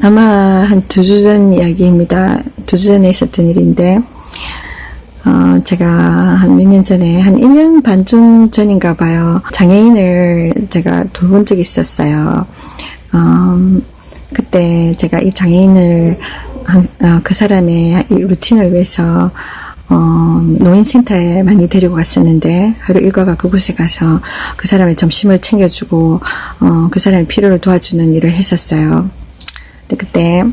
아마 한 2주 전 이야기입니다. 2주 전에 있었던 일인데, 제가 한 몇 년 전에, 한 1년 반쯤 전인가 봐요. 장애인을 제가 돌본 적이 있었어요. 그때 제가 이 장애인을, 그 사람의 이 루틴을 위해서, 노인센터에 많이 데리고 갔었는데, 하루 일과가 그곳에 가서 그 사람의 점심을 챙겨주고, 그 사람의 필요를 도와주는 일을 했었어요. 근데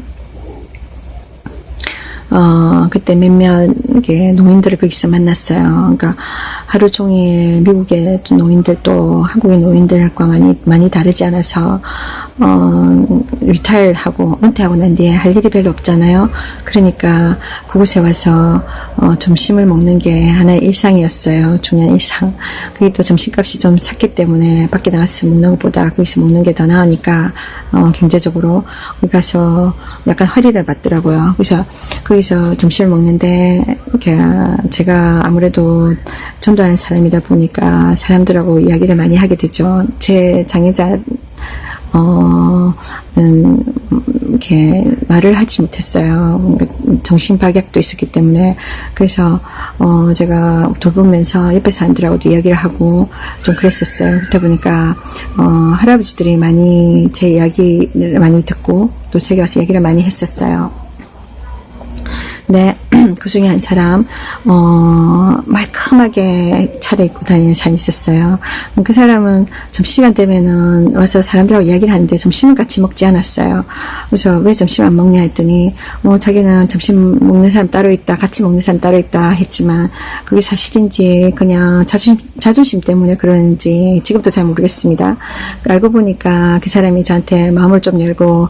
그때 몇몇 노인들을 거기서 만났어요. 그러니까 하루 종일 미국의 노인들도 한국의 노인들과 많이 다르지 않아서, 리타일하고, 은퇴하고 난 뒤에 할 일이 별로 없잖아요. 그러니까 그곳에 와서, 점심을 먹는 게 하나의 일상이었어요. 중요한 일상. 그게 또 점심값이 좀 샀기 때문에 밖에 나가서 먹는 것보다 거기서 먹는 게 더 나으니까, 경제적으로. 거기 가서 약간 허리를 받더라고요. 그래서 거기서 점심을 먹는데, 제가 아무래도 전도하는 사람이다 보니까 사람들하고 이야기를 많이 하게 되죠. 제 장애자, 이렇게 말을 하지 못했어요. 정신박약도 있었기 때문에. 그래서, 제가 돌보면서 옆에 사람들하고도 이야기를 하고 좀 그랬었어요. 그러다 보니까, 할아버지들이 많이 제 이야기를 많이 듣고 또 제가 와서 이야기를 많이 했었어요. 네, 그 중에 한 사람, 말끔하게 차려입고 다니는 사람이 있었어요. 그 사람은 점심시간 되면은 와서 사람들하고 이야기를 하는데 점심을 같이 먹지 않았어요. 그래서 왜 점심 안 먹냐 했더니, 자기는 점심 먹는 사람 따로 있다, 같이 먹는 사람 따로 있다 했지만, 그게 사실인지 그냥 자존심 때문에 그러는지 지금도 잘 모르겠습니다. 알고 보니까 그 사람이 저한테 마음을 좀 열고,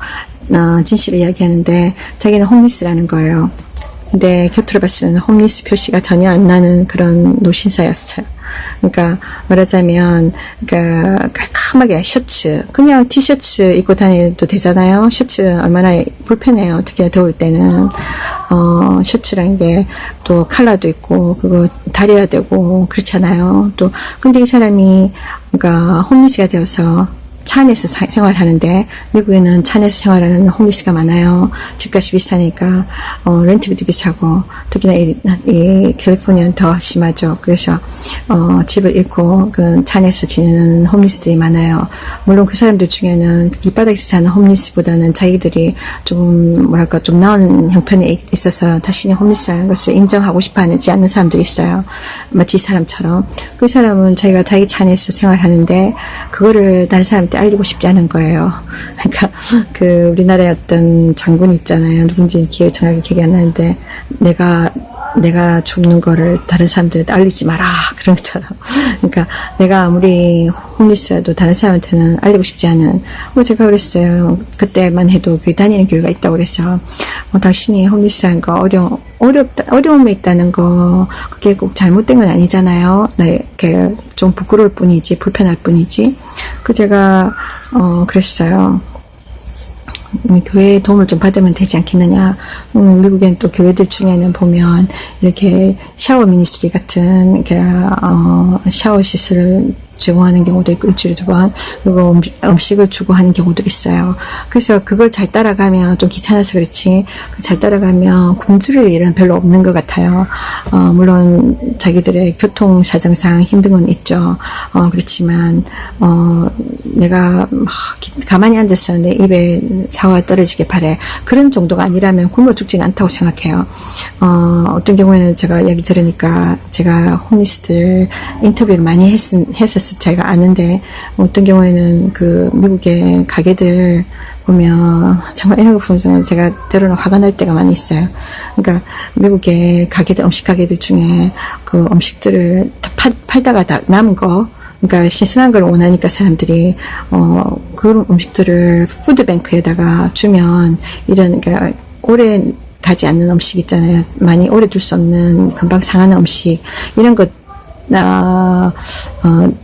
진실을 이야기하는데, 자기는 홈리스라는 거예요. 근데 곁으로 봤을 때는 홈리스 표시가 전혀 안 나는 그런 노신사였어요. 그러니까 말하자면 깔끔하게 셔츠, 그냥 티셔츠 입고 다녀도 되잖아요. 셔츠 얼마나 불편해요. 특히나 더울 때는. 셔츠라는 게 또 컬러도 있고 그거 다려야 되고 그렇잖아요. 또 근데 이 사람이 홈리스가 되어서 차 안에서 생활하는데, 미국에는 차 안에서 생활하는 홈리스가 많아요. 집값이 비싸니까, 렌트비도 비싸고, 특히나 이 캘리포니아는 더 심하죠. 그래서, 집을 잃고, 차 안에서 지내는 홈리스들이 많아요. 물론 그 사람들 중에는 길바닥에서 사는 홈리스보다는 자기들이 좀 나은 형편에 있어서 자신이 홈리스라는 것을 인정하고 싶어 하지 않는 사람들이 있어요. 마치 이 사람처럼. 그 사람은 자기가 자기 차 안에서 생활하는데, 그거를 다른 사람한테 알리고 싶지 않은 거예요. 그러니까 우리나라의 어떤 장군이 있잖아요. 누군지 정확히 기억이 안 나는데 내가 죽는 거를 다른 사람들한테 알리지 마라, 그런 것처럼. 그러니까 내가 아무리 홈리스라도 다른 사람한테는 알리고 싶지 않은. 제가 그랬어요. 그때만 해도 다니는 교회가 있다고 그래서 당신이 홈리스라는 거 어려움에 있다는 거 그게 꼭 잘못된 건 아니잖아요. 이렇게 좀 부끄러울 뿐이지, 불편할 뿐이지. 제가 그랬어요. 교회의 도움을 좀 받으면 되지 않겠느냐. 미국엔 또 교회들 중에는 보면 이렇게 샤워 미니스트리 같은 샤워 시설을 제공하는 경우도 있고, 일주일에 2번, 그리고 음식을 주고 하는 경우도 있어요. 그래서 그걸 잘 따라가면, 좀 귀찮아서 그렇지, 잘 따라가면 굶주릴 일은 별로 없는 것 같아요. 물론 자기들의 교통 사정상 힘든 건 있죠. 그렇지만, 내가 가만히 앉아서 내 입에 사과가 떨어지게 바래. 그런 정도가 아니라면 굶어 죽지는 않다고 생각해요. 어떤 경우에는 제가 이야기 들으니까 제가 홈리스들 인터뷰를 많이 했었어요. 제가 아는데, 어떤 경우에는 미국의 가게들 보면, 정말 이런 거 보면 제가 때로는 화가 날 때가 많이 있어요. 그러니까, 미국의 음식 가게들 중에 음식들을 팔다가 다 남은 거, 그러니까 신선한 걸 원하니까 사람들이, 그런 음식들을 푸드뱅크에다가 주면, 오래 가지 않는 음식 있잖아요. 많이 오래 둘 수 없는 금방 상하는 음식, 이런 것,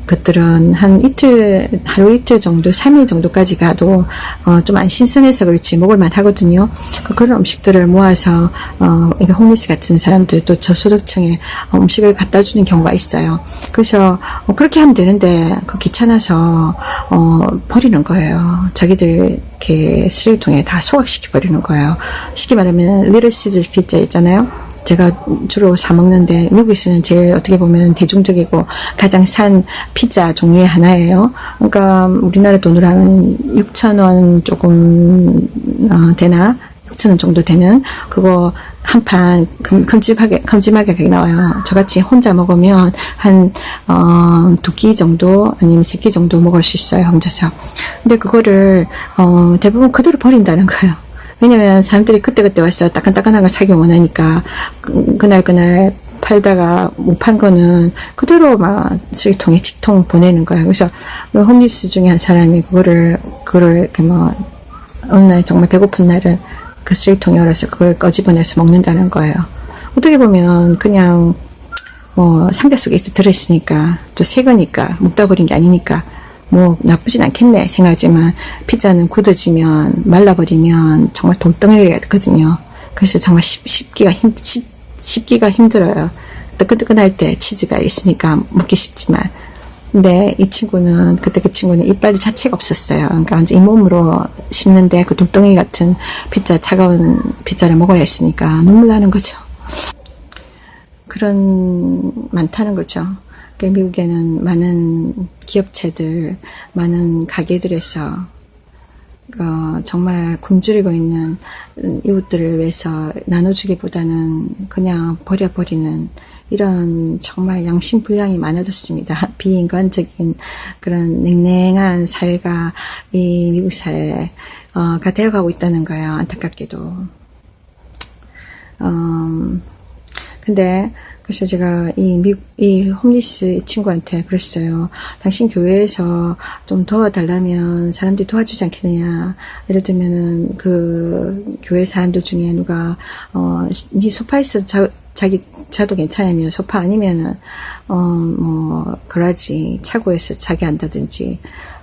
것들은 한 이틀, 하루 이틀 정도, 3일 정도까지 가도, 좀 안 신선해서 그렇지, 먹을만 하거든요. 그런 음식들을 모아서, 이게 홈리스 같은 사람들도 저소득층에 음식을 갖다 주는 경우가 있어요. 그래서, 그렇게 하면 되는데, 귀찮아서, 버리는 거예요. 자기들, 이렇게 쓰레기통에 다 소각시켜 버리는 거예요. 쉽게 말하면, 리틀 시즈 피자 있잖아요. 제가 주로 사 먹는데 미국에서는 제일 어떻게 보면 대중적이고 가장 싼 피자 종류의 하나예요. 그러니까 우리나라 돈으로 하면 6,000원 조금 되나? 6,000원 정도 되는 그거 한 판 큼직하게 가격이 나와요. 저같이 혼자 먹으면 한 2끼 정도 아니면 3끼 정도 먹을 수 있어요. 혼자서. 근데 그거를 대부분 그대로 버린다는 거예요. 왜냐면 사람들이 그때그때 와서 따끈따끈한 걸 사기 원하니까 그날 팔다가 못 판 거는 그대로 막 쓰레기통에 직통 보내는 거예요. 그래서 홈리스 중에 한 사람이 그거를 이렇게 어느 날 정말 배고픈 날은 그 쓰레기통에 열어서 그걸 꺼집어내서 먹는다는 거예요. 어떻게 보면 그냥 상자 속에 들어있으니까 또 새 거니까 먹다 버린 게 아니니까 나쁘진 않겠네 생각하지만 피자는 굳어지면 말라버리면 정말 돌덩이가 되거든요. 그래서 정말 씹기가 힘들어요. 뜨끈뜨끈할 때 치즈가 있으니까 먹기 쉽지만. 근데 이 친구는 그때 그 친구는 이빨 자체가 없었어요. 그러니까 완전 잇몸으로 씹는데 그 돌덩이 같은 차가운 피자를 먹어야 했으니까 눈물 나는 거죠. 많다는 거죠. 미국에는 많은 기업체들, 많은 가게들에서 정말 굶주리고 있는 이웃들을 위해서 나눠주기보다는 그냥 버려버리는 이런 정말 양심불량이 많아졌습니다. 비인간적인 그런 냉랭한 사회가 이 미국 사회가 되어가고 있다는 거예요. 안타깝게도. 근데 그래서 제가 이 홈리스 친구한테 그랬어요. 당신 교회에서 좀 도와달라면 사람들이 도와주지 않겠느냐. 예를 들면은 그 교회 사람들 중에 누가 네 소파에서 자기 자도 괜찮으면 소파 아니면은 그러지 차고에서 자게 한다든지.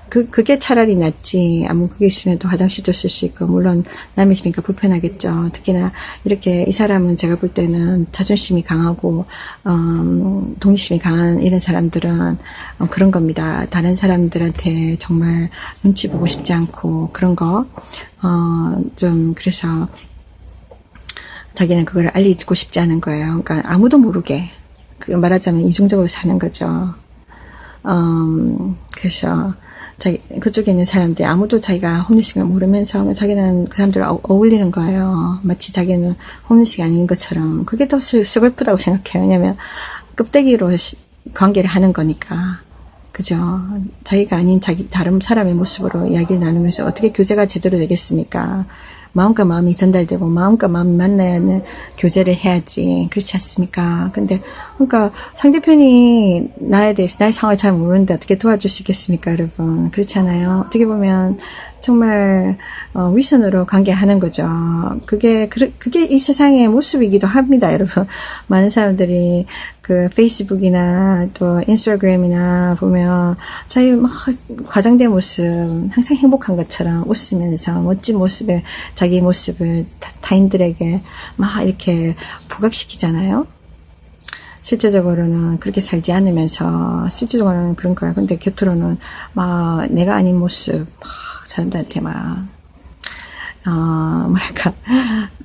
그게 차라리 낫지. 그게 있으면 또 화장실도 쓸 수 있고, 물론 남의 집이니까 불편하겠죠. 특히나 이렇게 이 사람은 제가 볼 때는 자존심이 강하고, 독립심이 강한 이런 사람들은 그런 겁니다. 다른 사람들한테 정말 눈치 보고 싶지 않고, 그런 거, 그래서 자기는 그걸 알리고 싶지 않은 거예요. 그러니까 아무도 모르게. 말하자면 이중적으로 사는 거죠. 그래서, 그쪽에 있는 사람들이 아무도 자기가 홈리스를 모르면서 자기는 그 사람들을 어울리는 거예요. 마치 자기는 홈리스가 아닌 것처럼. 그게 더 슬프다고 생각해요. 왜냐면 껍데기로 관계를 하는 거니까. 그죠? 자기가 아닌 다른 사람의 모습으로 이야기를 나누면서 어떻게 교제가 제대로 되겠습니까? 마음과 마음이 전달되고 마음과 마음이 만나야 하는 교제를 해야지. 그렇지 않습니까? 근데 그러니까 상대편이 나에 대해서 나의 상황을 잘 모르는데 어떻게 도와줄 수 있겠습니까, 여러분? 그렇지 않아요? 어떻게 보면 정말 윗선으로 관계하는 거죠. 그게 이 세상의 모습이기도 합니다, 여러분. 많은 사람들이 그 페이스북이나 또 인스타그램이나 보면 자기 막 과장된 모습, 항상 행복한 것처럼 웃으면서 멋진 모습에 자기 모습을 타인들에게 막 이렇게 부각시키잖아요. 실제적으로는 그렇게 살지 않으면서 실제적으로는 그런 거야. 근데 곁으로는 막 내가 아닌 모습 막 사람들한테 막 뭐랄까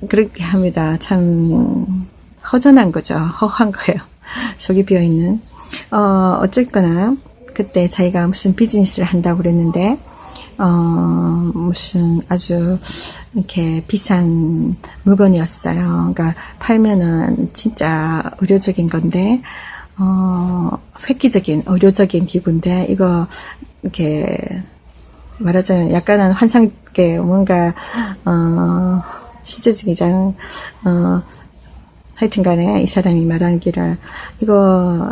그렇게 합니다. 참 허전한 거죠. 허한 거예요. 속이 비어있는. 어쨌거나 그때 자기가 무슨 비즈니스를 한다고 그랬는데 무슨 아주 이렇게 비싼 물건이었어요. 그러니까 팔면은 진짜 의료적인 건데 획기적인 의료적인 기구인데 이거 이렇게 말하자면 약간은 환상계 뭔가 실제적이잖아. 하여튼 간에 이 사람이 말하기를 이거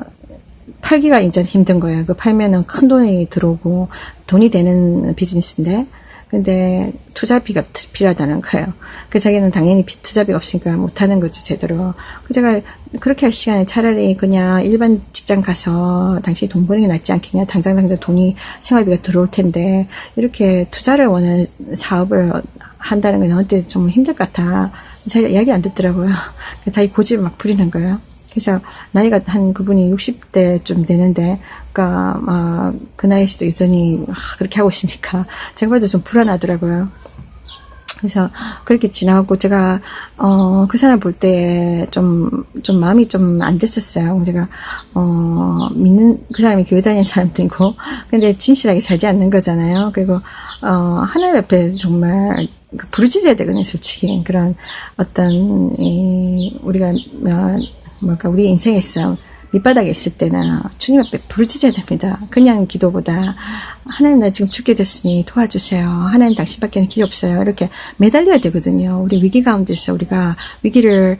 팔기가 이제 힘든 거예요. 그 팔면은 큰 돈이 들어오고 돈이 되는 비즈니스인데 근데 투자비가 필요하다는 거예요. 그 자기는 당연히 투자비가 없으니까 못하는 거지 제대로. 그 제가 그렇게 할 시간에 차라리 그냥 일반 직장 가서 당신이 돈 버는 게 낫지 않겠냐. 당장 돈이 생활비가 들어올 텐데 이렇게 투자를 원하는 사업을 한다는 게 너한테 좀 힘들 것 같아. 자기가 이야기 안 듣더라고요. 자기 고집을 막 부리는 거예요. 그래서 나이가 한 그분이 60대쯤 되는데, 그러니까 그 나이에도 여전히 그렇게 하고 있으니까 제가 봐도 좀 불안하더라고요. 그래서 그렇게 지나가고 제가 그 사람 볼 때 좀 마음이 좀 안 됐었어요. 제가 믿는 그 사람이 교회 다니는 사람들이고, 근데 진실하게 살지 않는 거잖아요. 그리고 하나님 앞에 정말 부르짖어야 되거든요, 솔직히. 그런 어떤 우리가 우리 인생에서 밑바닥에 있을 때나 주님 앞에 부르짖어야 됩니다. 그냥 기도보다 하나님 나 지금 죽게 됐으니 도와주세요. 하나님 당신밖에는 길이 없어요. 이렇게 매달려야 되거든요. 우리 위기 가운데서 우리가 위기를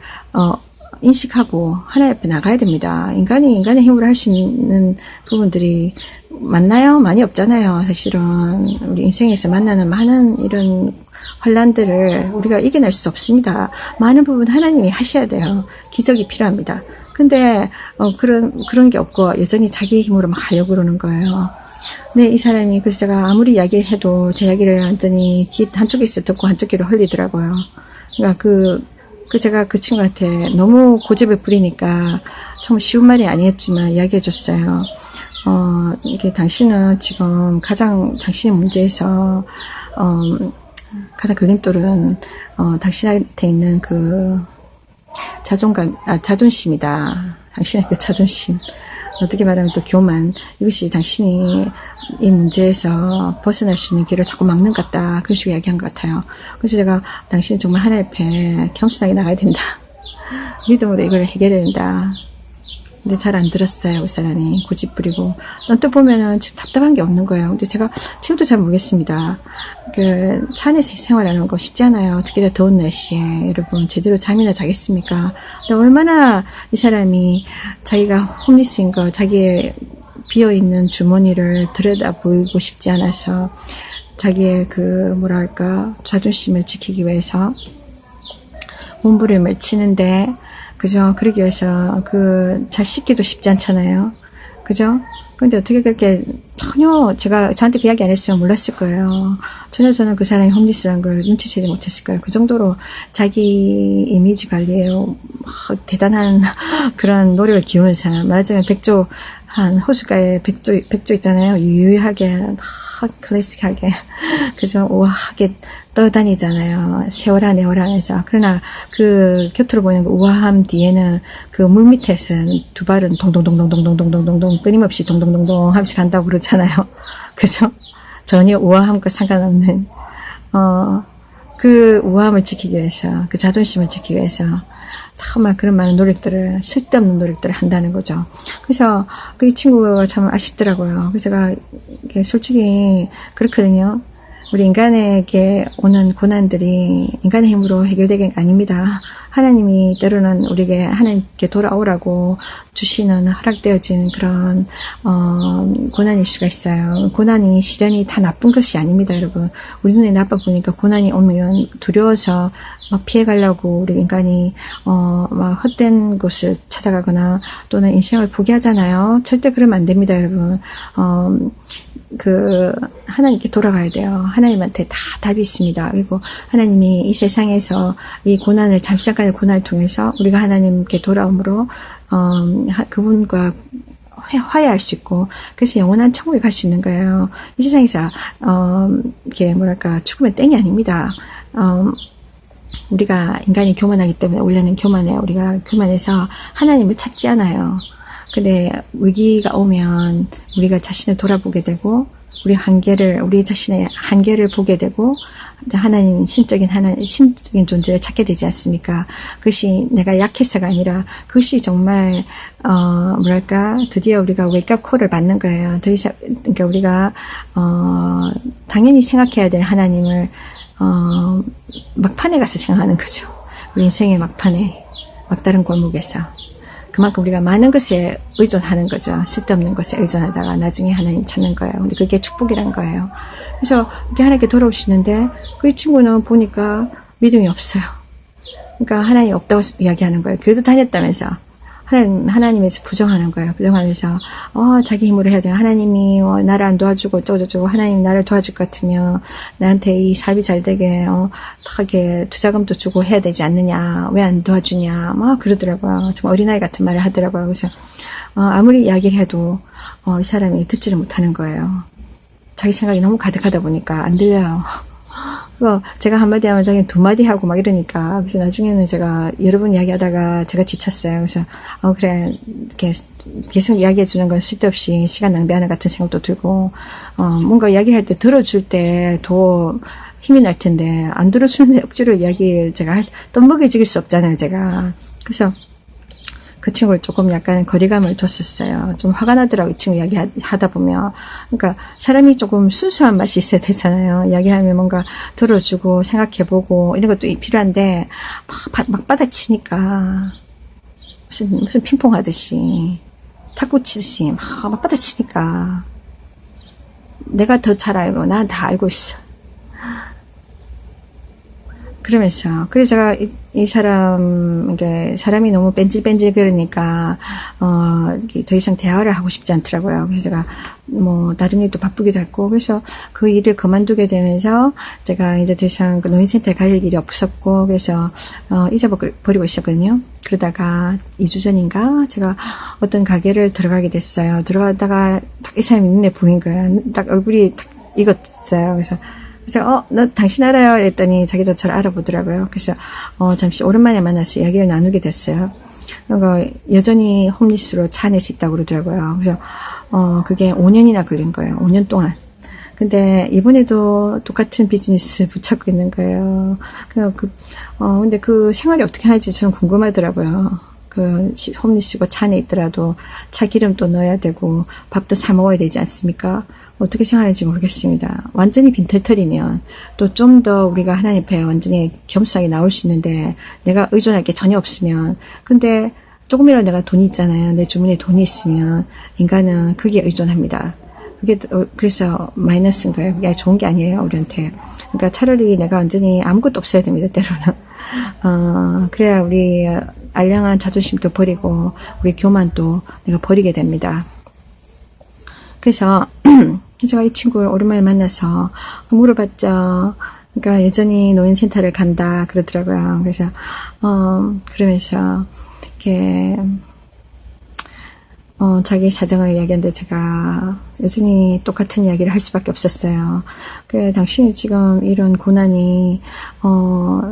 인식하고 하나님 앞에 나가야 됩니다. 인간이 인간의 힘으로 할 수 있는 부분들이 많나요? 많이 없잖아요. 사실은 우리 인생에서 만나는 많은 이런 환란들을 우리가 이겨낼 수 없습니다. 많은 부분 하나님이 하셔야 돼요. 기적이 필요합니다. 근데 그런 게 없고 여전히 자기 힘으로 막 하려고 그러는 거예요. 네, 이 사람이 그래서 제가 아무리 이야기를 해도 제 이야기를 완전히 귀 한쪽에 있어 듣고 한쪽 귀로 흘리더라고요. 그러니까 제가 그 친구한테 너무 고집을 부리니까 정말 쉬운 말이 아니었지만 이야기해 줬어요. 이게 당신은 지금 가장 당신의 문제에서 가장 걸림돌은 당신한테 있는 그 자존심이다. 당신의 그 자존심. 어떻게 말하면 또 교만. 이것이 당신이 이 문제에서 벗어날 수 있는 길을 자꾸 막는 것 같다. 그런 식으로 이야기한 것 같아요. 그래서 제가 당신은 정말 하나님 앞에 겸손하게 나가야 된다. 믿음으로 이걸 해결해야 된다. 근데 잘 안 들었어요, 그 사람이. 고집 부리고. 또 보면은 지금 답답한 게 없는 거예요. 근데 제가 지금도 잘 모르겠습니다. 차 안에서 생활하는 거 쉽지 않아요. 특히 더운 날씨에. 여러분, 제대로 잠이나 자겠습니까? 근데 얼마나 이 사람이 자기가 홈리스인 거, 자기의 비어있는 주머니를 들여다 보이고 싶지 않아서 자기의 자존심을 지키기 위해서 몸부림을 치는데, 그죠? 그러기 위해서, 잘 씻기도 쉽지 않잖아요. 그죠? 근데 어떻게 그렇게, 전혀, 저한테 그 이야기 안 했으면 몰랐을 거예요. 전혀 저는 그 사람이 홈리스라는 걸 눈치채지 못했을 거예요. 그 정도로 자기 이미지 관리에 대단한 그런 노력을 기울이는 사람. 말하자면 한 호숫가에 백조 있잖아요. 유유하게, 클래식하게, 그죠? 우아하게 떠다니잖아요. 세월아, 내월아 하면서. 그러나 그 곁으로 보이는 그 우아함 뒤에는 그 물 밑에서는 두 발은 동동동동동동동동동 끊임없이 동동동동 하면서 간다고 그러잖아요. 그죠? 전혀 우아함과 상관없는, 그 우아함을 지키기 위해서, 그 자존심을 지키기 위해서 정말 그런 많은 노력들을, 쓸데없는 노력들을 한다는 거죠. 그래서 그 친구가 참 아쉽더라고요. 그래서 제가 솔직히 그렇거든요. 우리 인간에게 오는 고난들이 인간의 힘으로 해결되는 게 아닙니다. 하나님이 때로는 우리에게 하나님께 돌아오라고 주시는 허락되어진 그런 고난일 수가 있어요. 고난이 시련이 다 나쁜 것이 아닙니다, 여러분. 우리 눈에 나빠 보니까 고난이 오면 두려워서 막 피해가려고 우리 인간이 막 헛된 곳을 찾아가거나 또는 인생을 포기하잖아요. 절대 그러면 안 됩니다, 여러분. 하나님께 돌아가야 돼요. 하나님한테 다 답이 있습니다. 그리고 하나님이 이 세상에서 이 고난을, 잠시간의 고난을 통해서 우리가 하나님께 돌아옴으로, 그분과 화해할 수 있고, 그래서 영원한 천국에 갈 수 있는 거예요. 이 세상에서, 죽으면 땡이 아닙니다. 우리가 인간이 교만하기 때문에 원래는 우리가 교만해서 하나님을 찾지 않아요. 근데 위기가 오면 우리가 자신을 돌아보게 되고 우리 자신의 한계를 보게 되고 하나님 신적인 존재를 찾게 되지 않습니까? 그것이 내가 약해서가 아니라 그것이 정말 드디어 우리가 웨이크업 콜을 받는 거예요. 그러니까 우리가 당연히 생각해야 될 하나님을 막판에 가서 생각하는 거죠. 우리 인생의 막판에 막다른 골목에서. 그만큼 우리가 많은 것에 의존하는 거죠. 쓸데없는 것에 의존하다가 나중에 하나님 찾는 거예요. 근데 그게 축복이란 거예요. 그래서 이렇게 하나님께 돌아오시는데 그 친구는 보니까 믿음이 없어요. 그러니까 하나님 없다고 이야기하는 거예요. 교회도 다녔다면서. 하나님에서 부정하는 거예요. 부정하면서, 자기 힘으로 해야 돼요. 하나님이, 나를 안 도와주고, 어쩌고저쩌고, 하나님 나를 도와줄 것 같으면, 나한테 이 사업이 잘 되게, 하게 투자금도 주고 해야 되지 않느냐, 왜 안 도와주냐, 막 그러더라고요. 좀 어린아이 같은 말을 하더라고요. 그래서, 아무리 이야기를 해도, 이 사람이 듣지를 못하는 거예요. 자기 생각이 너무 가득하다 보니까 안 들려요. 그래서 제가 한마디 하면 자기는 두 마디 하고 막 이러니까, 그래서 나중에는 제가 여러 번 이야기하다가 제가 지쳤어요. 그래서, 그래, 이렇게 계속 이야기해 주는 건 쓸데없이 시간 낭비하는 같은 생각도 들고, 뭔가 이야기를 할 때 들어줄 때 더 힘이 날 텐데, 안 들어주는데 억지로 이야기를 제가 떠먹여 죽일 수 없잖아요, 제가. 그래서, 그 친구를 조금 약간 거리감을 뒀었어요. 좀 화가 나더라고요. 이 친구 이야기하다 보면. 그러니까 사람이 조금 순수한 맛이 있어야 되잖아요. 이야기하면 뭔가 들어주고 생각해보고 이런 것도 필요한데 막 받아치니까 무슨 핑퐁 하듯이 탁구 치듯이 막 받아치니까 내가 더 잘 알고 난 다 알고 있어. 그러면서, 그래서 제가 이 사람, 이게 사람이 너무 뺀질뺀질 그러니까, 더 이상 대화를 하고 싶지 않더라고요. 그래서 제가 다른 일도 바쁘기도 했고, 그래서 그 일을 그만두게 되면서 제가 이제 더 이상 그 노인센터에 갈 일이 없었고, 그래서, 잊어버리고 있었거든요. 그러다가 2주 전인가 제가 어떤 가게를 들어가게 됐어요. 들어가다가 딱 이 사람이 눈에 보인 거예요. 딱 얼굴이 딱 익었어요. 그래서 너 당신 알아요? 이랬더니 자기도 잘 알아보더라고요. 그래서, 잠시 오랜만에 만나서 이야기를 나누게 됐어요. 여전히 홈리스로 차 안에서 있다고 그러더라고요. 그래서, 그게 5년이나 걸린 거예요. 5년 동안. 근데 이번에도 똑같은 비즈니스를 붙잡고 있는 거예요. 근데 그 생활이 어떻게 하는지 저는 궁금하더라고요. 홈리스고 차 안에 있더라도 차 기름도 넣어야 되고 밥도 사 먹어야 되지 않습니까? 어떻게 생각하는지 모르겠습니다. 완전히 빈털털이면 또 좀 더 우리가 하나님 앞에 완전히 겸손하게 나올 수 있는데 내가 의존할 게 전혀 없으면 근데 조금이라도 내가 돈이 있잖아요. 내 주머니에 돈이 있으면 인간은 거기에 의존합니다. 그게 그래서 마이너스인 거예요. 그게 좋은 게 아니에요. 우리한테. 그러니까 차라리 내가 완전히 아무것도 없어야 됩니다. 때로는. 그래야 우리 알량한 자존심도 버리고 우리 교만도 내가 버리게 됩니다. 그래서 제가 이 친구를 오랜만에 만나서 물어봤죠. 그러니까 여전히 노인센터를 간다 그러더라고요. 그래서 그러면서 이렇게 자기 사정을 이야기하는데 제가 여전히 똑같은 이야기를 할 수밖에 없었어요. 당신이 지금 이런 고난이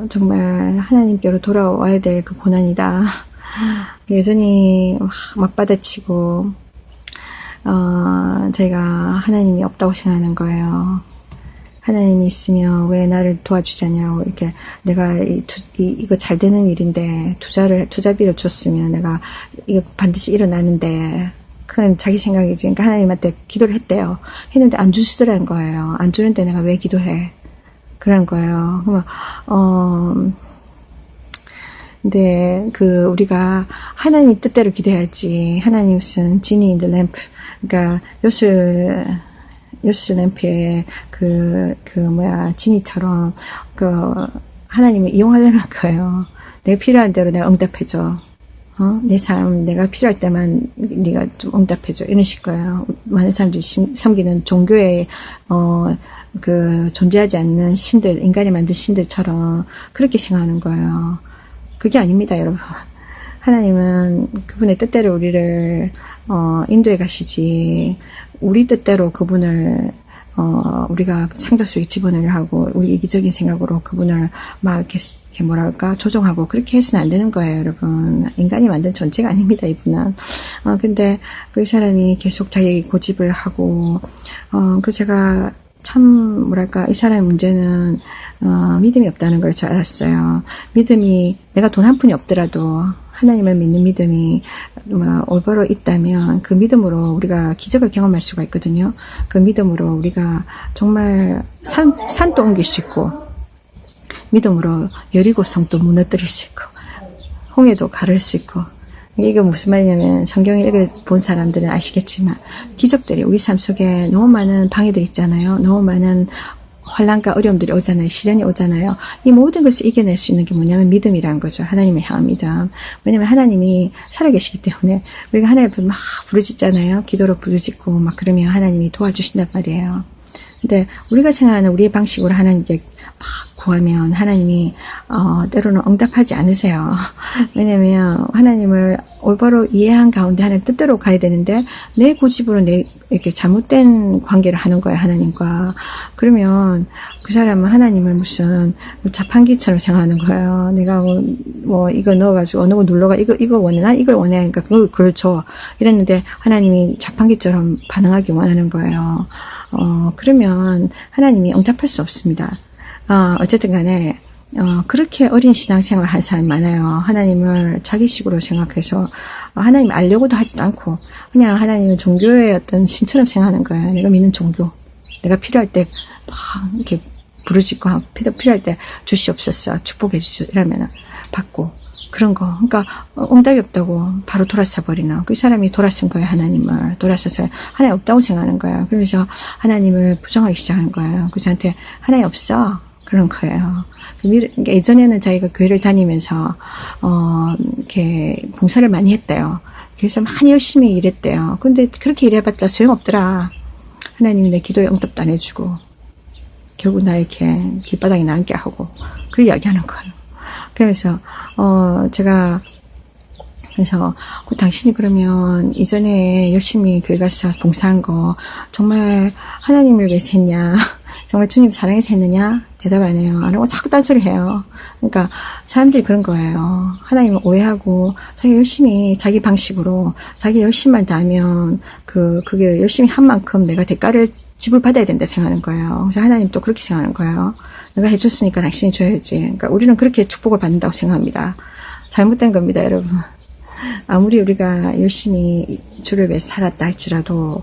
정말 하나님께로 돌아와야 될 그 고난이다. 여전히 막 받아치고 제가 하나님이 없다고 생각하는 거예요. 하나님이 있으면 왜 나를 도와주자냐고, 이렇게 내가 이거 잘 되는 일인데, 투자비를 줬으면 내가 이거 반드시 일어나는데, 그건 자기 생각이지. 그러니까 하나님한테 기도를 했대요. 했는데 안 주시더라는 거예요. 안 주는데 내가 왜 기도해? 그런 거예요. 그러면, 근데 우리가 하나님의 뜻대로 기도해야지. 하나님 무슨 지니 인 더 램프. 그러니까 요술 램프의 지니처럼 하나님을 이용하려는 거예요. 내가 필요한 대로 내가 응답해줘. 내 삶 내가 필요할 때만 네가 좀 응답해줘. 이런 식 거예요. 많은 사람들이 섬기는 종교의 존재하지 않는 신들, 인간이 만든 신들처럼 그렇게 생각하는 거예요. 그게 아닙니다, 여러분. 하나님은 그분의 뜻대로 우리를 인도해 가시지, 우리 뜻대로 그분을 우리가 창조 속에 집어넣으려 하고 우리 이기적인 생각으로 그분을 막 이렇게 뭐랄까 조종하고 그렇게 해서는 안 되는 거예요, 여러분. 인간이 만든 존재가 아닙니다, 이분은. 근데 그 사람이 계속 자기 고집을 하고 제가 참 뭐랄까 이 사람의 문제는 믿음이 없다는 걸 잘 알았어요. 믿음이 내가 돈 한 푼이 없더라도 하나님을 믿는 믿음이 올바로 있다면 그 믿음으로 우리가 기적을 경험할 수가 있거든요. 그 믿음으로 우리가 정말 산도 옮길 수 있고, 믿음으로 여리고 성도 무너뜨릴 수 있고, 홍해도 가를 수 있고, 이게 무슨 말이냐면 성경을 읽어본 사람들은 아시겠지만 기적들이 우리 삶 속에 너무 많은 방해들 있잖아요. 너무 많은 환난과 어려움들이 오잖아요. 시련이 오잖아요. 이 모든 것을 이겨낼 수 있는 게 뭐냐면 믿음이라는 거죠. 하나님을 향한 믿음. 왜냐면 하나님이 살아계시기 때문에 우리가 하나님 앞에 막 부르짖잖아요. 기도로 부르짖고 막 그러면 하나님이 도와주신단 말이에요. 근데 우리가 생각하는 우리의 방식으로 하나님께 막 구하면 하나님이 때로는 응답하지 않으세요. 왜냐면 하나님을 올바로 이해한 가운데 하나님 뜻대로 가야 되는데 내 고집으로 이렇게 잘못된 관계를 하는 거예요. 하나님과. 그러면 그 사람은 하나님을 무슨 자판기처럼 생각하는 거예요. 내가 뭐 이거 넣어가지고 어느 거 눌러가 이거 원해 나 이걸 원해 그러니까 그걸 줘 이랬는데 하나님이 자판기처럼 반응하기 원하는 거예요. 그러면 하나님이 응답할 수 없습니다. 어쨌든 간에, 그렇게 어린 신앙생활 한 사람이 많아요. 하나님을 자기식으로 생각해서, 하나님 알려고도 하지도 않고, 그냥 하나님은 종교의 어떤 신처럼 생각하는 거예요. 내가 믿는 종교. 내가 필요할 때, 막, 이렇게 부르짖고, 필요할 때 주시옵소서, 축복해 주시오. 이러면은, 받고. 그런 거. 그러니까, 응답이 없다고 바로 돌아서 버리는. 그 사람이 돌아선 거예요, 하나님을. 돌아서서 하나님 없다고 생각하는 거예요. 그러면서 하나님을 부정하기 시작하는 거예요. 그 저한테 하나님 없어. 그런 거예요. 그러니까 예전에는 자기가 교회를 다니면서, 이렇게 봉사를 많이 했대요. 그래서 많이 열심히 일했대요. 근데 그렇게 일해봤자 소용없더라. 하나님이 내 기도에 응답도 안 해주고, 결국 나 이렇게 길바닥에 남게 하고, 그렇게 이야기하는 거예요. 그러면서, 제가, 그래서, 당신이 그러면 이전에 열심히 교회 가서 봉사한 거, 정말 하나님을 위해서 했냐? 정말 주님 사랑해서 했느냐? 대답 안 해요. 안 하고 자꾸 딴소리 해요. 그러니까 사람들이 그런 거예요. 하나님을 오해하고 자기 열심히 자기 방식으로 자기 열심만 다하면 그게 열심히 한 만큼 내가 대가를 지불받아야 된다 생각하는 거예요. 그래서 하나님 또 그렇게 생각하는 거예요. 내가 해줬으니까 당신이 줘야지. 그러니까 우리는 그렇게 축복을 받는다고 생각합니다. 잘못된 겁니다, 여러분. 아무리 우리가 열심히 주를 위해서 살았다 할지라도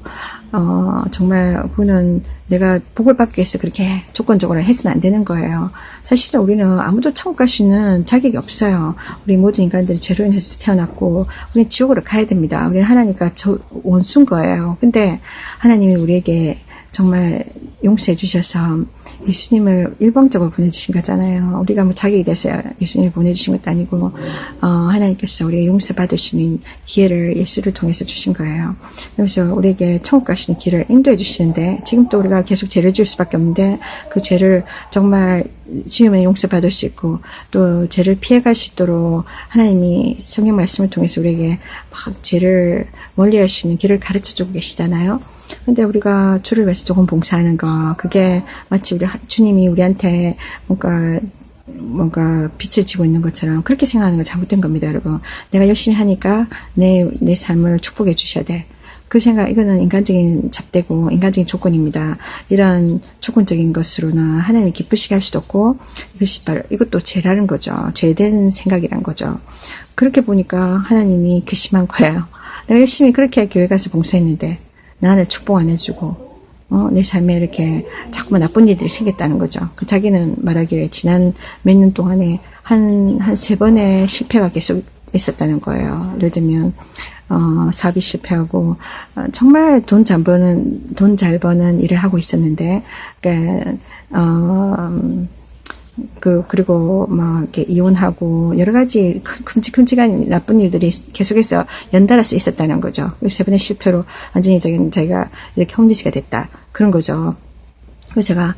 정말 그거는 내가 복을 받기 위해서 그렇게 조건적으로 해서는 안 되는 거예요. 사실은 우리는 아무도 천국 갈 수 있는 자격이 없어요. 우리 모든 인간들이 죄로 인해서 태어났고 우리는 지옥으로 가야 됩니다. 우리는 하나님과 원수인 거예요. 근데 하나님이 우리에게 정말 용서해 주셔서 예수님을 일방적으로 보내주신 거잖아요. 우리가 뭐 자격이 돼서 예수님을 보내주신 것도 아니고 하나님께서 우리가 용서받을 수 있는 기회를 예수를 통해서 주신 거예요. 그래서 우리에게 천국 갈 수 있는 길을 인도해 주시는데 지금 또 우리가 계속 죄를 지을 수밖에 없는데 그 죄를 정말 지으면 용서받을 수 있고 또 죄를 피해갈 수 있도록 하나님이 성경 말씀을 통해서 우리에게 막 죄를 멀리할 수 있는 길을 가르쳐주고 계시잖아요. 근데 우리가 주를 위해서 조금 봉사하는 거 그게 마치 우리 주님이 우리한테 뭔가 빛을 지고 있는 것처럼 그렇게 생각하는 건 잘못된 겁니다, 여러분. 내가 열심히 하니까 내 삶을 축복해 주셔야 돼. 그 생각, 이거는 인간적인 잣대고 인간적인 조건입니다. 이런 조건적인 것으로는 하나님이 기쁘시게 할 수도 없고 이것도 죄라는 거죠. 죄된 생각이란 거죠. 그렇게 보니까 하나님이 괘씸한 거예요. 내가 열심히 그렇게 교회 가서 봉사했는데 나는 축복 안 해주고 내 삶에 이렇게 자꾸만 나쁜 일들이 생겼다는 거죠. 자기는 말하기를 지난 몇 년 동안에 한 3번의 실패가 계속 있었다는 거예요. 예를 들면 사업이 실패하고 정말 돈 잘 버는 일을 하고 있었는데 그리고 막 이렇게 이혼하고 여러 가지 큼직큼직한 나쁜 일들이 계속해서 연달아서 있었다는 거죠. 3번의 실패로 완전히 자기가 이렇게 홈리스가 됐다. 그런 거죠. 그래서 제가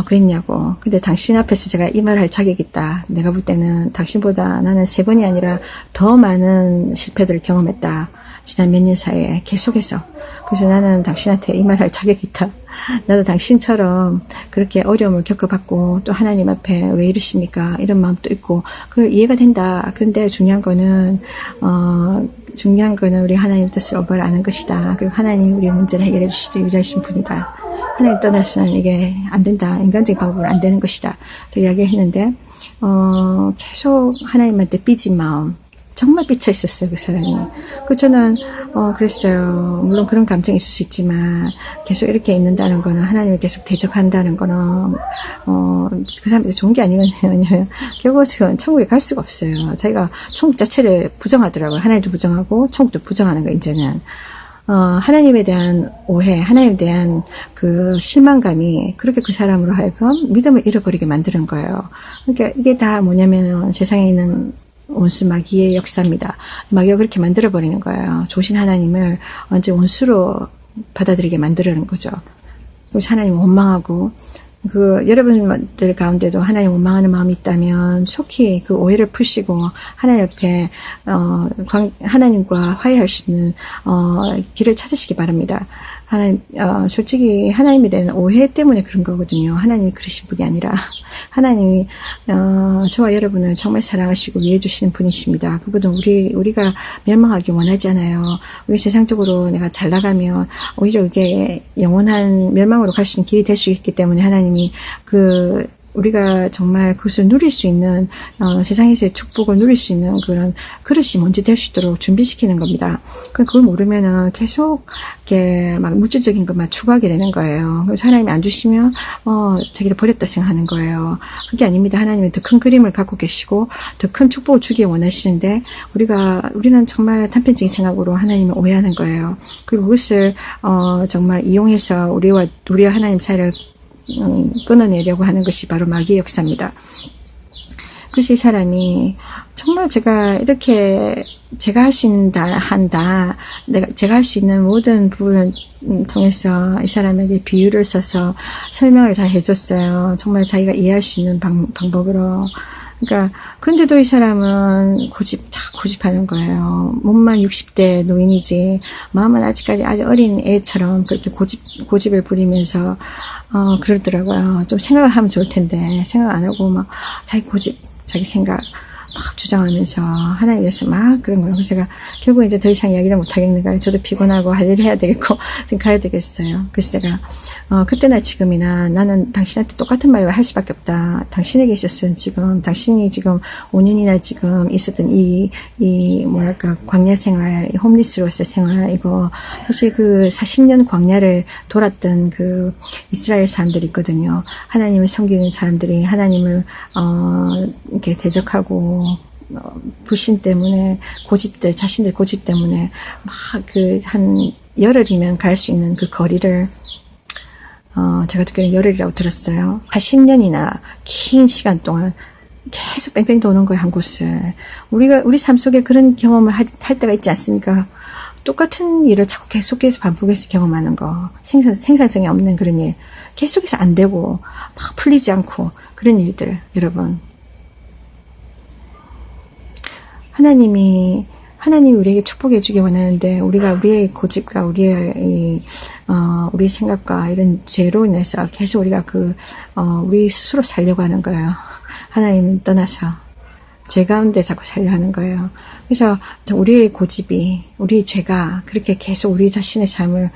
그랬냐고. 근데 당신 앞에서 제가 이 말할 자격이 있다. 내가 볼 때는 당신보다 나는 3번이 아니라 더 많은 실패들을 경험했다. 지난 몇 년 사이에 계속해서. 그래서 나는 당신한테 이 말할 자격이 있다. 나도 당신처럼 그렇게 어려움을 겪어봤고 또 하나님 앞에 왜 이러십니까? 이런 마음도 있고 그 이해가 된다. 근데 중요한 거는 우리 하나님 뜻을 올바로 아는 것이다. 그리고 하나님이 우리의 문제를 해결해 주시기 위하신 분이다. 하나님 떠나서는 이게 안 된다. 인간적인 방법으로 안 되는 것이다. 제가 이야기했는데 계속 하나님한테 삐진 마음 정말 삐쳐 있었어요, 그 사람이. 그 저는 그랬어요. 물론 그런 감정이 있을 수 있지만 계속 이렇게 있는다는 거는, 하나님을 계속 대적한다는 거는 그 사람이 좋은 게 아니거든요. 결국은 천국에 갈 수가 없어요. 자기가 천국 자체를 부정하더라고요. 하나님도 부정하고 천국도 부정하는 거, 이제는. 하나님에 대한 오해, 하나님에 대한 그 실망감이 그렇게 그 사람으로 하여금 믿음을 잃어버리게 만드는 거예요. 그러니까 이게 다 뭐냐면은, 세상에 있는 원수 마귀의 역사입니다. 마귀가 그렇게 만들어버리는 거예요. 조신 하나님을 완전 원수로 받아들이게 만들어는 거죠. 그래서 하나님 원망하고, 여러분들 가운데도 하나님 원망하는 마음이 있다면 속히 그 오해를 푸시고 하나님 옆에 하나님과 화해할 수 있는 길을 찾으시기 바랍니다. 하나님, 솔직히 하나님에 대한 오해 때문에 그런 거거든요. 하나님이 그러신 분이 아니라 하나님이 저와 여러분을 정말 사랑하시고 위해 주시는 분이십니다. 그분은 우리가 멸망하기 원하지 않아요. 우리 세상적으로 내가 잘 나가면 오히려 이게 영원한 멸망으로 갈 수 있는 길이 될 수 있기 때문에 하나님이 우리가 정말 그것을 누릴 수 있는, 세상에서의 축복을 누릴 수 있는 그런 그릇이 먼저 될 수 있도록 준비시키는 겁니다. 그걸 모르면은 계속, 이렇게 막 물질적인 것만 추구하게 되는 거예요. 그래서 하나님이 안 주시면, 자기를 버렸다 생각하는 거예요. 그게 아닙니다. 하나님은 더 큰 그림을 갖고 계시고, 더 큰 축복을 주기 원하시는데, 우리는 정말 단편적인 생각으로 하나님을 오해하는 거예요. 그리고 그것을, 정말 이용해서 우리와 하나님 사이를 끊어내려고 하는 것이 바로 마귀의 역사입니다. 그래서 이 사람이 정말 제가 이렇게 제가 할 수 있는 제가 할 수 있는 모든 부분을 통해서 이 사람에게 비유를 써서 설명을 잘 해줬어요. 정말 자기가 이해할 수 있는 방법으로. 그러니까 그런데도 이 사람은 고집하는 거예요. 몸만 60대 노인이지 마음은 아직까지 아주 어린 애처럼 그렇게 고집을 부리면서 그러더라고요. 좀 생각을 하면 좋을 텐데 생각 안 하고 막 자기 생각 막 주장하면서 하나님께서 막 그런 거예요. 그래서 제가 결국 이제 더 이상 이야기를 못 하겠는 거예요. 저도 피곤하고 할 일 해야 되겠고 지금 가야 되겠어요. 그래서 제가 그때나 지금이나 나는 당신한테 똑같은 말을 할 수밖에 없다. 당신에게 있었던 당신이 지금 5년이나 지금 있었던 이 뭐랄까 광야 생활, 홈리스로서의 생활, 이거 사실 그 40년 광야를 돌았던 그 이스라엘 사람들이 있거든요. 하나님을 섬기는 사람들이 하나님을 이렇게 대적하고 불신 때문에 자신들 고집 때문에 막 한 열흘이면 갈 수 있는 그 거리를 제가 듣기로는 열흘이라고 들었어요. 40년이나 긴 시간 동안 계속 뺑뺑 도는 거예요, 한 곳을. 우리 삶 속에 그런 경험을 할 때가 있지 않습니까? 똑같은 일을 자꾸 계속해서 반복해서 경험하는 거. 생산성이 없는 그런 일. 계속해서 안 되고 막 풀리지 않고 그런 일들, 여러분. 하나님이 우리에게 축복해 주기 원하는데 우리의 고집과 우리의 생각과 이런 죄로 인해서 계속 우리가 우리 스스로 살려고 하는 거예요. 하나님을 떠나서 죄 가운데 자꾸 살려 하는 거예요. 그래서 우리의 고집이, 우리의 죄가 그렇게 계속 우리 자신의 삶을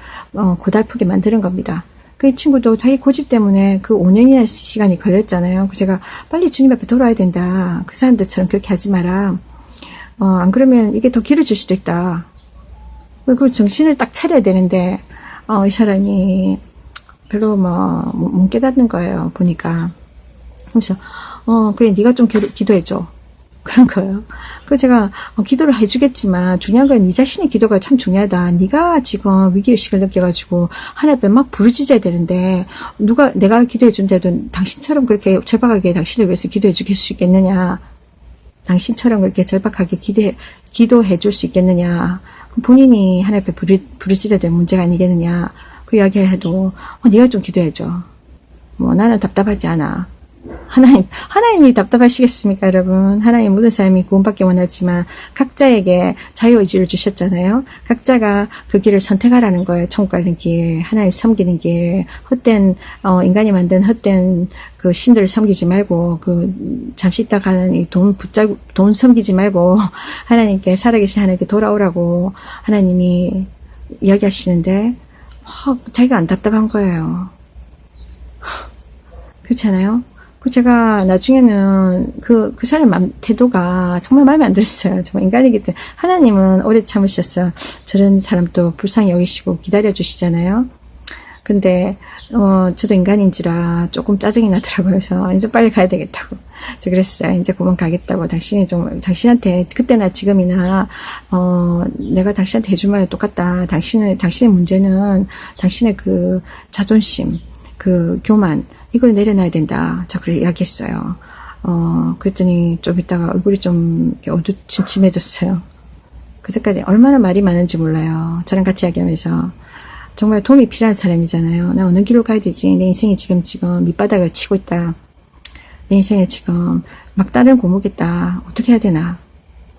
고달프게 만드는 겁니다. 그 친구도 자기 고집 때문에 그 5년이나 시간이 걸렸잖아요. 그래서 제가 빨리 주님 앞에 돌아야 된다. 그 사람들처럼 그렇게 하지 마라. 안 그러면 이게 더 길어질 수도 있다. 그리고 정신을 딱 차려야 되는데, 이 사람이 별로 못 깨닫는 거예요, 보니까. 그래서, 그래, 네가 좀 기도해줘. 그런 거예요. 그래서 제가, 기도를 해주겠지만, 중요한 건 네 자신의 기도가 참 중요하다. 네가 지금 위기의식을 느껴가지고, 하나님 앞에 막 부르짖어야 되는데, 내가 기도해준데도 당신처럼 그렇게 절박하게 당신을 위해서 기도해 주실 수 있겠느냐. 당신처럼 그렇게 절박하게 기도해 줄 수 있겠느냐. 본인이 하나님 앞에 부르짖어야 될 문제가 아니겠느냐. 그 이야기해도 네가 좀 기도해줘. 나는 답답하지 않아. 하나님이 답답하시겠습니까, 여러분? 하나님 모든 사람이 구원받기 원하지만 각자에게 자유의지를 주셨잖아요. 각자가 그 길을 선택하라는 거예요. 천국 가는 길, 하나님 섬기는 길, 헛된 인간이 만든 헛된 그 신들을 섬기지 말고 잠시 있다 가는 이 돈 섬기지 말고 하나님께 살아계신 하나님께 돌아오라고 하나님이 이야기하시는데 자기가 안 답답한 거예요. 그렇잖아요. 그 제가 나중에는 그 사람 태도가 정말 마음에 안 들었어요. 정말 인간이기 때문에. 하나님은 오래 참으셨어. 저런 사람도 불쌍히 여기시고 기다려주시잖아요. 근데, 저도 인간인지라 조금 짜증이 나더라고요. 그래서 이제 빨리 가야 되겠다고. 저 그랬어요. 이제 그만 가겠다고. 당신한테, 그때나 지금이나, 내가 당신한테 해줄 말이 똑같다. 당신의 문제는 당신의 그 자존심, 그 교만, 이걸 내려놔야 된다. 자, 그래 이야기했어요. 그랬더니 좀 있다가 얼굴이 좀 어두침침해졌어요. 그제까지 얼마나 말이 많은지 몰라요. 저랑 같이 이야기하면서. 정말 도움이 필요한 사람이잖아요. 나 어느 길로 가야 되지? 내 인생이 지금 밑바닥을 치고 있다. 내 인생에 지금 막다른 고무겠다. 어떻게 해야 되나?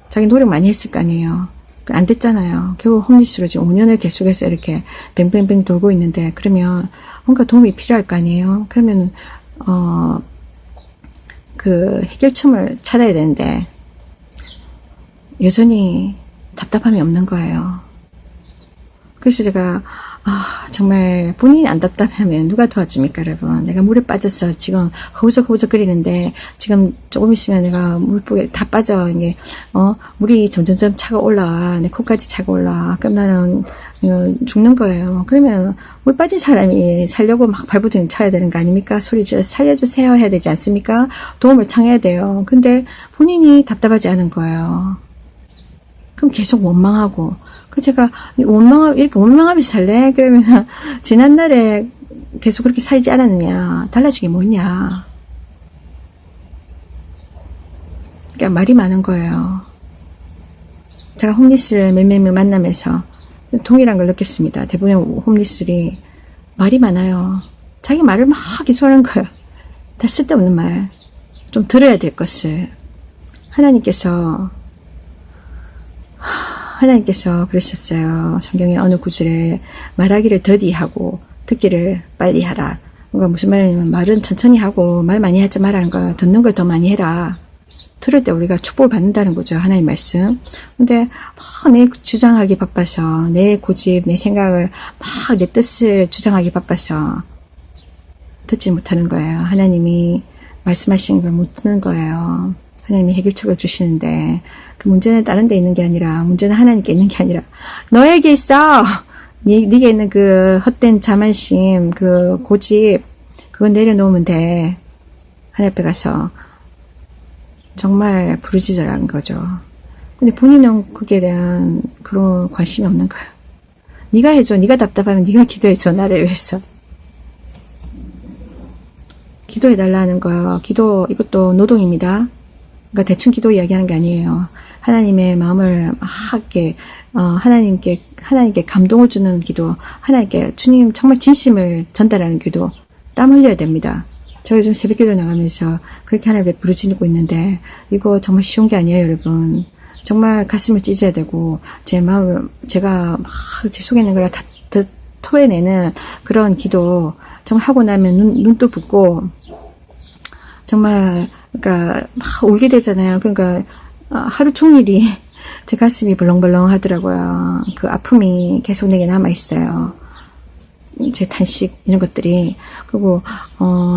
자기 노력 많이 했을 거 아니에요. 안 됐잖아요. 결국 홈리스로 지금 5년을 계속해서 이렇게 뱅뱅뱅 돌고 있는데, 그러면 뭔가 도움이 필요할 거 아니에요. 그러면 그 해결점을 찾아야 되는데 여전히 답답함이 없는 거예요. 그래서 제가 정말 본인이 안 답답하면 누가 도와줍니까, 여러분? 내가 물에 빠져서 지금 허우적허우적 거리는데, 지금 조금 있으면 내가 물속에 다 빠져. 이게, 물이 점점점 차가 올라와. 내 코까지 차가 올라와. 그럼 나는, 죽는 거예요. 그러면 물 빠진 사람이 살려고 막 발버둥 쳐야 되는 거 아닙니까? 소리 질러 살려주세요 해야 되지 않습니까? 도움을 청해야 돼요. 근데 본인이 답답하지 않은 거예요. 그럼 계속 원망하고, 제가 이렇게 원망하면서 살래? 그러면 지난날에 계속 그렇게 살지 않았느냐? 달라진 게 뭐냐? 그러니까 말이 많은 거예요. 제가 홈리스를 몇 명 만나면서 동일한 걸 느꼈습니다. 대부분의 홈리스들이 말이 많아요. 자기 말을 막 기소하는 거예요. 다 쓸데없는 말. 좀 들어야 될 것을. 하나님께서 그러셨어요. 성경의 어느 구절에 말하기를 더디하고 듣기를 빨리 하라. 그러니까 무슨 말이냐면 말은 천천히 하고 말 많이 하지 말라는 거야. 듣는 걸 더 많이 해라. 들을 때 우리가 축복을 받는다는 거죠. 하나님 말씀. 근데 막 내 주장하기 바빠서, 내 고집, 내 생각을 막 내 뜻을 주장하기 바빠서 듣지 못하는 거예요. 하나님이 말씀하시는 걸 못 듣는 거예요. 하나님이 해결책을 주시는데 그 문제는 다른 데 있는 게 아니라, 문제는 하나님께 있는 게 아니라 너에게 있어. 네게 있는 그 헛된 자만심, 그 고집, 그건 내려놓으면 돼. 하나님 앞에 가서 정말 부르짖으라는 거죠. 근데 본인은 거기에 대한 그런 관심이 없는 거야. 네가 해줘. 네가 답답하면 네가 기도해줘. 나를 위해서. 기도해달라는 거예요. 기도, 이것도 노동입니다. 그러니까 대충 기도 이야기하는 게 아니에요. 하나님의 마음을 막 이렇게, 하나님께 감동을 주는 기도, 하나님께 주님 정말 진심을 전달하는 기도, 땀 흘려야 됩니다. 제가 요즘 새벽기도 나가면서 그렇게 하나님께 부르짖고 있는데, 이거 정말 쉬운 게 아니에요, 여러분. 정말 가슴을 찢어야 되고, 제 마음을, 제가 막 제 속에 있는 걸 다 토해내는 그런 기도, 정말 하고 나면 눈도 붓고, 정말, 그러니까 막 울게 되잖아요. 그러니까 하루 종일이 제 가슴이 벌렁벌렁 하더라고요. 그 아픔이 계속 내게 남아있어요. 제 탄식 이런 것들이. 그리고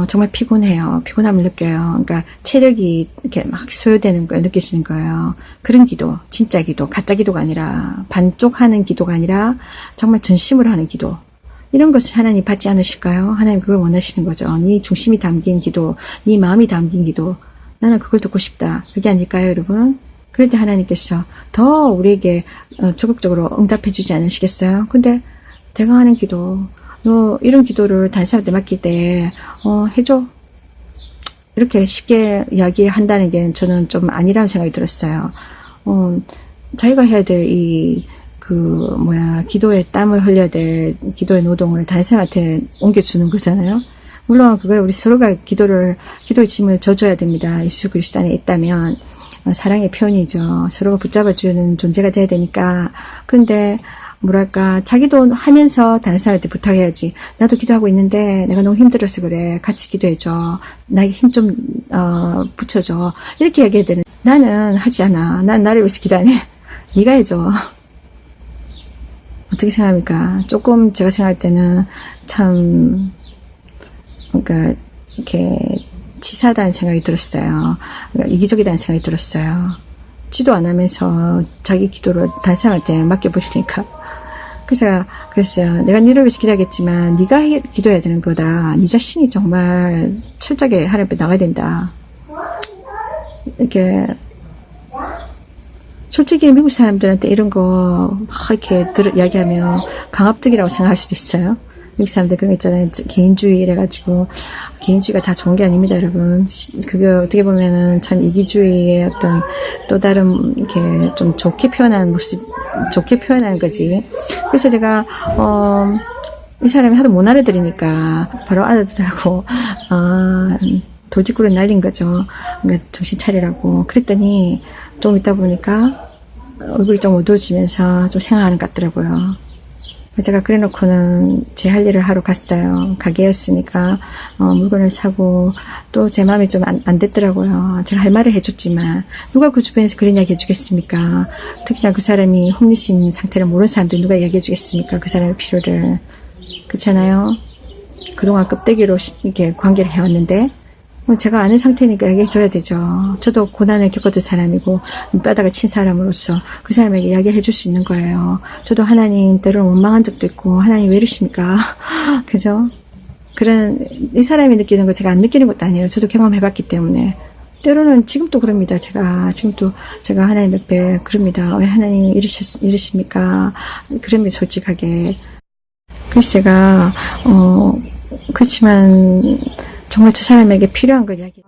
정말 피곤해요. 피곤함을 느껴요. 그러니까 체력이 이렇게 막 소요되는 걸 느끼시는 거예요. 그런 기도, 진짜 기도, 가짜 기도가 아니라, 반쪽 하는 기도가 아니라 정말 전심으로 하는 기도. 이런 것을 하나님 받지 않으실까요? 하나님 그걸 원하시는 거죠. 네 중심이 담긴 기도, 네 마음이 담긴 기도. 나는 그걸 듣고 싶다. 그게 아닐까요, 여러분? 그럴 때 하나님께서 더 우리에게 적극적으로 응답해 주지 않으시겠어요? 근데 내가 하는 기도, 너 이런 기도를 다른 사람한테 맡길 때 해줘. 이렇게 쉽게 이야기한다는 게 저는 좀 아니라는 생각이 들었어요. 자기가 해야 될 기도에 땀을 흘려야 될 기도의 노동을 다른 사람한테 옮겨주는 거잖아요. 물론 그걸 우리 서로가 기도의 짐을 져줘야 됩니다. 예수 그리스도 안에 있다면 사랑의 표현이죠. 서로가 붙잡아주는 존재가 돼야 되니까. 그런데 뭐랄까, 자기도 하면서 다른 사람한테 부탁해야지. 나도 기도하고 있는데 내가 너무 힘들어서 그래. 같이 기도해줘. 나에게 힘 좀 붙여줘. 이렇게 얘기해야 되는. 나는 하지 않아. 난 나를 위해서 기도 안 해. 네가 해줘. 어떻게 생각합니까? 조금 제가 생각할 때는 참, 그러니까 이렇게 치사하다는 생각이 들었어요. 그러니까 이기적이라는 생각이 들었어요. 기도 안 하면서 자기 기도를 다른 사람한테 맡겨버리니까. 그래서 제가 그랬어요. 내가 너를 위해서 기도하겠지만 네가 기도해야 되는 거다. 네 자신이 정말 철저하게 하나님 앞에 나가야 된다. 이렇게 솔직히 미국 사람들한테 이런 거 막 이렇게 이야기하면 강압적이라고 생각할 수도 있어요. 미국 사람들 그런 거 있잖아요. 개인주의 이래가지고 개인주의가 다 좋은 게 아닙니다, 여러분. 그게 어떻게 보면은 참 이기주의의 어떤 또 다른 이렇게 좀 좋게 표현하는 모습, 좋게 표현하는 거지. 그래서 제가 이 사람이 하도 못 알아들으니까 바로 알아들으라고 돌직구를 날린 거죠. 그러니까 정신 차리라고. 그랬더니 좀 있다 보니까 얼굴이 좀 어두워지면서 좀 생각하는 것 같더라고요. 제가 그래놓고는 제 할 일을 하러 갔어요. 가게였으니까 물건을 사고 또 제 마음이 좀 안 됐더라고요. 제가 할 말을 해줬지만 누가 그 주변에서 그런 이야기 해주겠습니까? 특히나 그 사람이 홈리스인 상태를 모르는 사람들이 누가 이야기 해주겠습니까? 그 사람의 필요를. 그렇잖아요. 그동안 껍데기로 이렇게 관계를 해왔는데 제가 아는 상태니까 이야기해줘야 되죠. 저도 고난을 겪었던 사람이고 뼈다가 친 사람으로서 그 사람에게 이야기해줄 수 있는 거예요. 저도 하나님 때로는 원망한 적도 있고 하나님 왜 이러십니까? 그죠? 이 사람이 느끼는 거 제가 안 느끼는 것도 아니에요. 저도 경험해봤기 때문에. 때로는 지금도 그럽니다. 지금도 제가 하나님 옆에 그럽니다. 왜 하나님 이러십니까? 그럽니다. 솔직하게. 그래서 제가 그렇지만 정말 저 사람에게 필요한 걸 이야기.